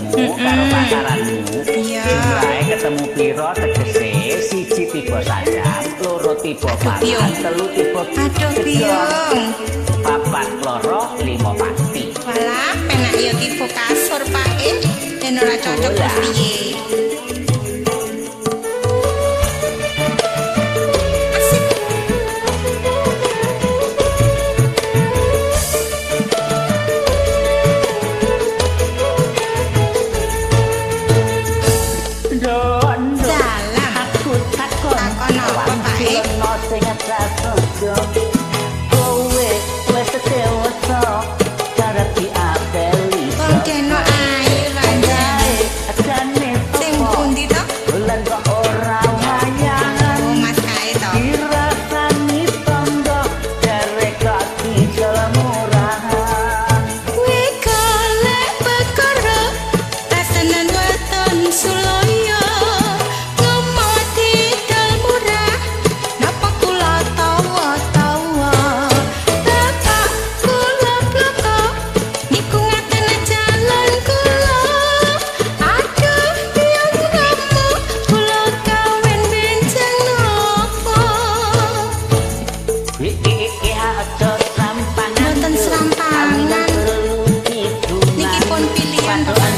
ketemu karo pasaranmu. Iya. Jumlahe ketemu piro tegese siji tiba sajam, loro tiba papat, telu tiba Aduh Biung. papat loro lima pasti. Walah, penak ya tipe kasur Pak dan ora cocok Lah. piye. Asik. Dondo Dalam. aku takon Takon apa, Pak E? Ono sing ngetrasojo kowe wis dewasa cara diapeli Wong kena air ranjane. adane Sing pundi to? bulan kok ora wayangan Oh Mas Kae to. dirasani tondo derek kaki jalan murahan Kowe golek perkara rasanan weton Suloyo ngomoti dal murah napa kula tawa-tawa bapak kula bloko niku ngaten jalan kula aduh yang ramo kula kawin benjang nopo iki aja sampangan Mboten serampangan. Niki pun pilihan Bapak